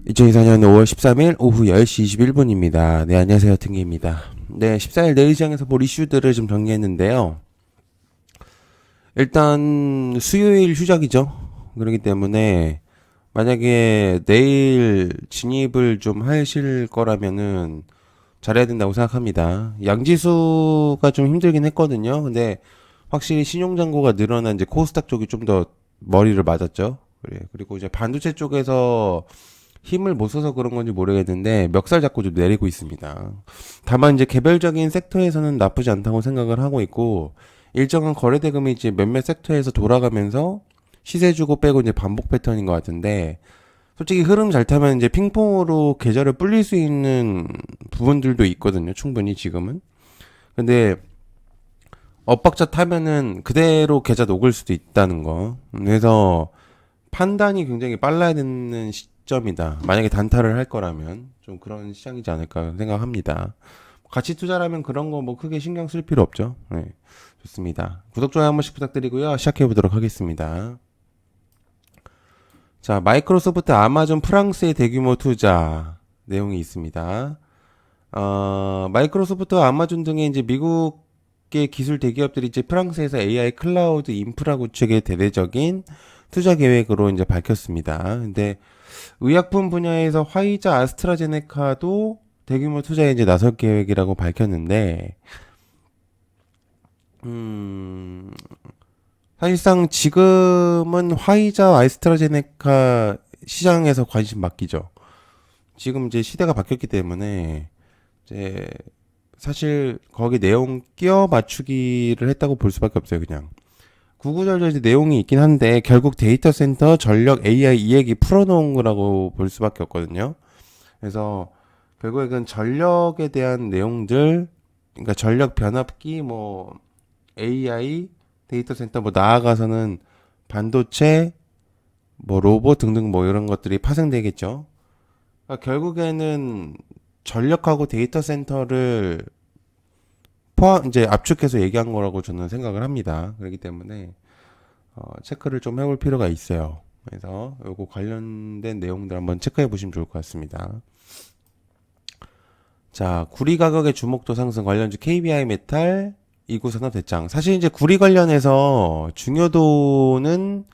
2024년 5월 13일 오후 10시 21분입니다. 네, 안녕하세요. 등기입니다. 네, 14일 내일 시장에서 볼 이슈들을 좀 정리했는데요. 일단 수요일 휴작이죠. 그렇기 때문에 만약에 내일 진입을 좀 하실 거라면은 잘해야 된다고 생각합니다. 양지수가 좀 힘들긴 했거든요. 근데 확실히 신용잔고가 늘어난 이제 코스닥 쪽이 좀 더 머리를 맞았죠. 그래. 그리고 이제 반도체 쪽에서 힘을 못 써서 그런 건지 모르겠는데 멱살 잡고 좀 내리고 있습니다. 다만 이제 개별적인 섹터에서는 나쁘지 않다고 생각을 하고 있고 일정한 거래 대금이 이제 몇몇 섹터에서 돌아가면서 시세 주고 빼고 이제 반복 패턴인 것 같은데 솔직히 흐름 잘 타면 이제 핑퐁으로 계좌를 불릴 수 있는 부분들도 있거든요. 충분히 지금은. 근데 엇박자 타면은 그대로 계좌 녹을 수도 있다는 거. 그래서 판단이 굉장히 빨라야 되는 시점이다. 만약에 단타를 할 거라면 좀 그런 시장이지 않을까 생각합니다. 같이 투자라면 그런 거 뭐 크게 신경 쓸 필요 없죠. 네, 좋습니다. 구독, 좋아요 한 번씩 부탁드리고요. 시작해 보도록 하겠습니다. 자, 마이크로소프트, 아마존, 프랑스의 대규모 투자 내용이 있습니다. 마이크로소프트와 아마존 등의 이제 미국의 기술 대기업들이 이제 프랑스에서 AI 클라우드 인프라 구축의 대대적인 투자 계획으로 이제 밝혔습니다. 근데 의약품 분야에서 화이자, 아스트라제네카도 대규모 투자에 이제 나설 계획이라고 밝혔는데, 음, 사실상 지금은 화이자, 아스트라제네카 시장에서 관심 맡기죠. 지금 이제 시대가 바뀌었기 때문에 이제 사실 거기 내용 끼워 맞추기를 했다고 볼 수밖에 없어요, 그냥. 구구절절 이제 내용이 있긴 한데 결국 데이터 센터 전력 AI 이 얘기 풀어놓은 거라고 볼 수밖에 없거든요. 그래서 결국에는 전력에 대한 내용들, 그러니까 전력 변압기, 뭐 AI, 데이터 센터, 뭐 나아가서는 반도체, 뭐 로봇 등등 뭐 이런 것들이 파생되겠죠. 그러니까 결국에는 전력하고 데이터 센터를 포함 이제 압축해서 얘기한 거라고 저는 생각을 합니다. 그렇기 때문에 체크를 좀 해볼 필요가 있어요. 그래서 요거 관련된 내용들 한번 체크해 보시면 좋을 것 같습니다. 자, 구리 가격의 주목도 상승 관련주 KBI 메탈, 이구산업 대장. 사실 이제 구리 관련해서 중요도는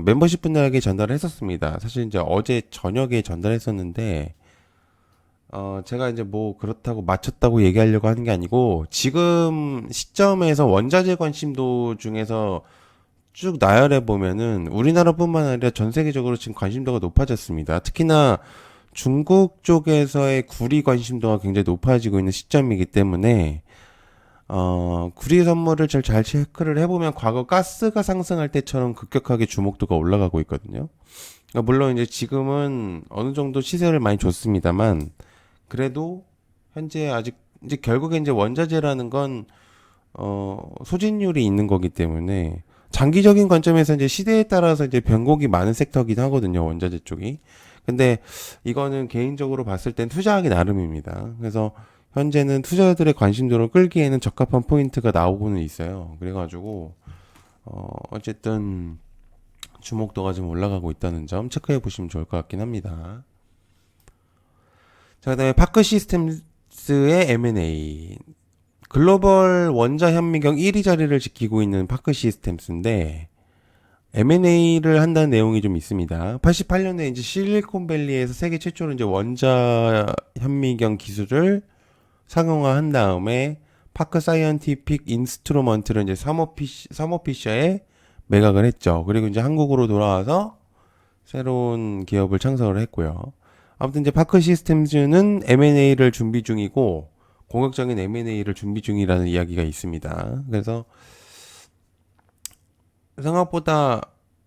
멤버십 분들에게 전달을 했었습니다. 사실 이제 어제 저녁에 전달했었는데 제가 이제 뭐 그렇다고 맞췄다고 얘기하려고 하는 게 아니고 지금 시점에서 원자재 관심도 중에서 쭉 나열해 보면은 우리나라뿐만 아니라 전 세계적으로 지금 관심도가 높아졌습니다. 특히나 중국 쪽에서의 구리 관심도가 굉장히 높아지고 있는 시점이기 때문에 구리 선물을 잘 체크를 해보면 과거 가스가 상승할 때처럼 급격하게 주목도가 올라가고 있거든요. 그러니까 물론 이제 지금은 어느 정도 시세를 많이 줬습니다만 그래도 현재 아직 이제 결국에 이제 원자재라는 건 소진율이 있는 거기 때문에 장기적인 관점에서 이제 시대에 따라서 이제 변곡이 많은 섹터이긴 하거든요, 원자재 쪽이. 근데 이거는 개인적으로 봤을 땐 투자하기 나름입니다. 그래서 현재는 투자자들의 관심도를 끌기에는 적합한 포인트가 나오고는 있어요. 그래가지고 어쨌든 주목도가 좀 올라가고 있다는 점 체크해 보시면 좋을 것 같긴 합니다. 자, 그다음에 파크 시스템스의 M&A. 글로벌 원자 현미경 1위 자리를 지키고 있는 파크 시스템스인데 M&A를 한다는 내용이 좀 있습니다. 88년에 이제 실리콘밸리에서 세계 최초로 이제 원자 현미경 기술을 상용화한 다음에 파크 사이언티픽 인스트루먼트를 이제 사모피셔에 매각을 했죠. 그리고 이제 한국으로 돌아와서 새로운 기업을 창설을 했고요. 아무튼 이제 파크 시스템즈는 M&A를 준비 중이고 공격적인 M&A를 준비 중이라는 이야기가 있습니다. 그래서 생각보다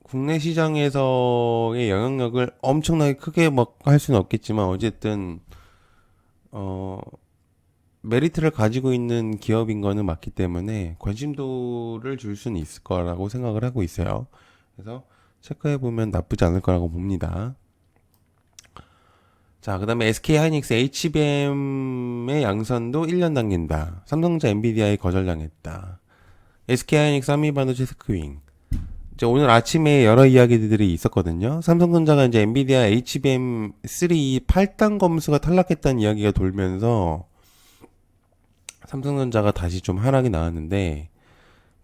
국내 시장에서의 영향력을 엄청나게 크게 막 할 수는 없겠지만 어쨌든 어 메리트를 가지고 있는 기업인 거는 맞기 때문에 관심도를 줄 수는 있을 거라고 생각을 하고 있어요. 그래서 체크해 보면 나쁘지 않을 거라고 봅니다. 자, 그 다음에 SK 하이닉스 HBM의 양선도 1년 당긴다. 삼성전자 엔비디아에 거절당했다. SK 하이닉스 한미반도체 스크윙. 이제 오늘 아침에 여러 이야기들이 있었거든요. 삼성전자가 이제 엔비디아 HBM3 8단 검수가 탈락했다는 이야기가 돌면서 삼성전자가 다시 좀 하락이 나왔는데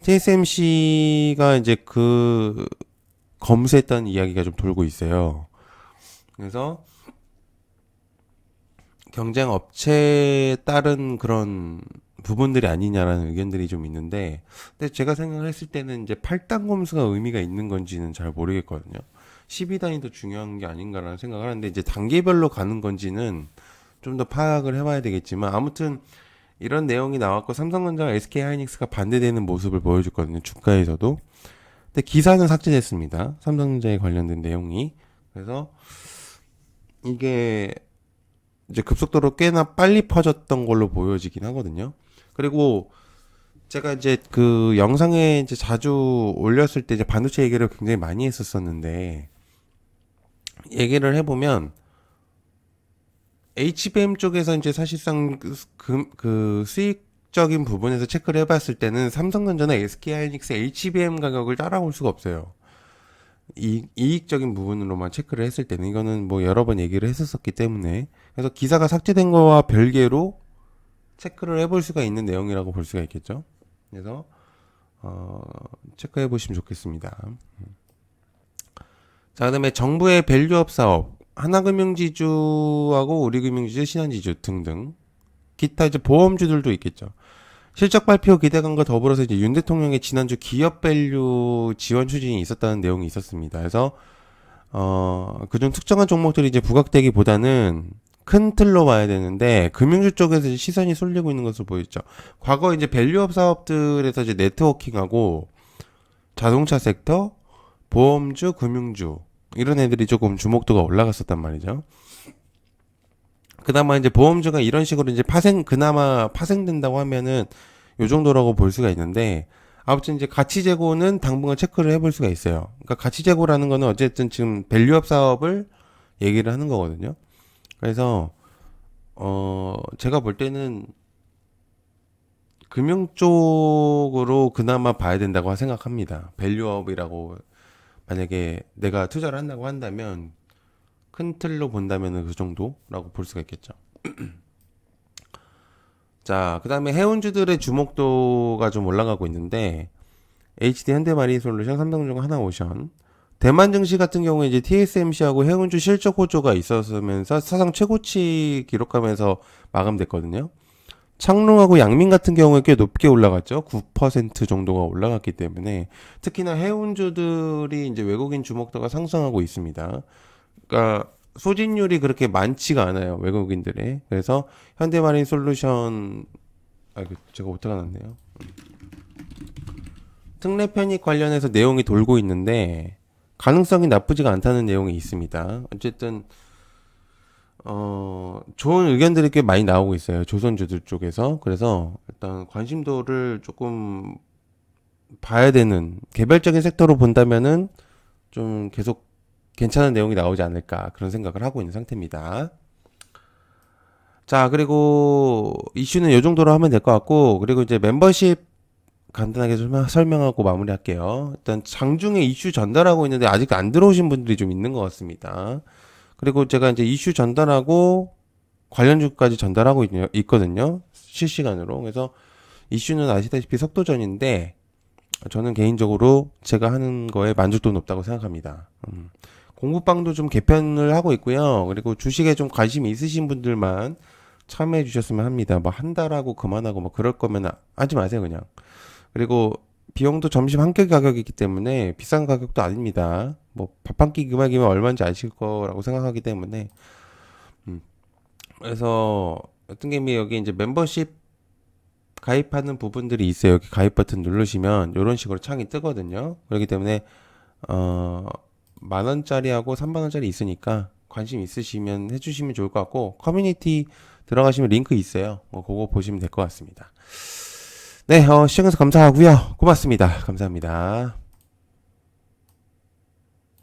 TSMC가 이제 그 검수했다는 이야기가 좀 돌고 있어요. 그래서 경쟁 업체에 따른 그런 부분들이 아니냐라는 의견들이 좀 있는데, 근데 제가 생각했을 때는 이제 8단 검수가 의미가 있는 건지는 잘 모르겠거든요. 12단이 더 중요한 게 아닌가라는 생각을 하는데, 이제 단계별로 가는 건지는 좀 더 파악을 해봐야 되겠지만, 아무튼 이런 내용이 나왔고, 삼성전자와 SK하이닉스가 반대되는 모습을 보여줬거든요. 주가에서도. 근데 기사는 삭제됐습니다. 삼성전자에 관련된 내용이. 그래서 이게 이제 급속도로 꽤나 빨리 퍼졌던 걸로 보여지긴 하거든요. 그리고 제가 이제 그 영상에 이제 자주 올렸을 때 이제 반도체 얘기를 굉장히 많이 했었었는데, 얘기를 해보면 HBM 쪽에서 이제 사실상 그 수익적인 부분에서 체크를 해봤을 때는 삼성전자나 SK하이닉스 HBM 가격을 따라올 수가 없어요. 이익적인 부분으로만 체크를 했을 때는 이거는 뭐 여러 번 얘기를 했었었기 때문에, 그래서 기사가 삭제된 거와 별개로 체크를 해볼 수가 있는 내용이라고 볼 수가 있겠죠. 그래서 체크해 보시면 좋겠습니다. 자, 그다음에 정부의 밸류업 사업, 하나금융지주하고 우리금융지주, 신한지주 등등 기타 이제 보험주들도 있겠죠. 실적 발표 기대감과 더불어서 이제 윤 대통령의 지난주 기업 밸류 지원 추진이 있었다는 내용이 있었습니다. 그래서 그중 특정한 종목들이 이제 부각되기보다는 큰 틀로 봐야 되는데, 금융주 쪽에서 이제 시선이 쏠리고 있는 것으로 보였죠. 과거 이제 밸류업 사업들에서 이제 네트워킹하고 자동차 섹터, 보험주, 금융주 이런 애들이 조금 주목도가 올라갔었단 말이죠. 그나마 이제 보험주가 이런 식으로 이제 그나마 파생된다고 하면은 요 정도라고 볼 수가 있는데, 아무튼 이제 가치 재고는 당분간 체크를 해볼 수가 있어요. 그러니까 가치 재고라는 거는 어쨌든 지금 밸류업 사업을 얘기를 하는 거거든요. 그래서 제가 볼 때는 금융 쪽으로 그나마 봐야 된다고 생각합니다. 밸류업이라고 만약에 내가 투자를 한다고 한다면 큰 틀로 본다면 그 정도라고 볼 수가 있겠죠. 자, 그 다음에 해운주들의 주목도가 좀 올라가고 있는데, HD 현대마린솔루션, 삼성전자, 하나오션, 대만 증시 같은 경우에 이제 TSMC하고 해운주 실적 호조가 있었으면서 사상 최고치 기록하면서 마감됐거든요. 창롱하고 양민 같은 경우에 꽤 높게 올라갔죠. 9% 정도가 올라갔기 때문에 특히나 해운주들이 이제 외국인 주목도가 상승하고 있습니다. 그러니까 소진율이 그렇게 많지가 않아요, 외국인들의. 그래서 현대마린 솔루션, 제가 오타가 났네요. 특례 편입 관련해서 내용이 돌고 있는데 가능성이 나쁘지가 않다는 내용이 있습니다. 어쨌든 좋은 의견들이 꽤 많이 나오고 있어요, 조선주들 쪽에서. 그래서 일단 관심도를 조금 봐야 되는, 개별적인 섹터로 본다면은 좀 계속 괜찮은 내용이 나오지 않을까, 그런 생각을 하고 있는 상태입니다. 자, 그리고 이슈는 이 정도로 하면 될 것 같고, 그리고 이제 멤버십 간단하게 좀 설명하고 마무리할게요. 일단 장중에 이슈 전달하고 있는데 아직 안 들어오신 분들이 좀 있는 것 같습니다. 그리고 제가 이제 이슈 전달하고 관련주까지 전달하고 있거든요. 실시간으로. 그래서 이슈는 아시다시피 속도전인데 저는 개인적으로 제가 하는 거에 만족도 높다고 생각합니다. 공부방도 좀 개편을 하고 있고요. 그리고 주식에 좀 관심이 있으신 분들만 참여해 주셨으면 합니다. 뭐 한 달 하고 그만하고 뭐 그럴 거면 하지 마세요, 그냥. 그리고 비용도 점심 한 끼 가격이기 때문에 비싼 가격도 아닙니다. 뭐 밥 한 끼 금액이면 얼마인지 아실 거라고 생각하기 때문에. 그래서 어떤 게 여기 이제 멤버십 가입하는 부분들이 있어요. 여기 가입 버튼 누르시면 이런 식으로 창이 뜨거든요. 그렇기 때문에 10,000원짜리하고 30,000원짜리 있으니까 관심 있으시면 해주시면 좋을 것 같고, 커뮤니티 들어가시면 링크 있어요. 그거 보시면 될 것 같습니다. 네, 시청해주셔서 감사하고요. 고맙습니다. 감사합니다.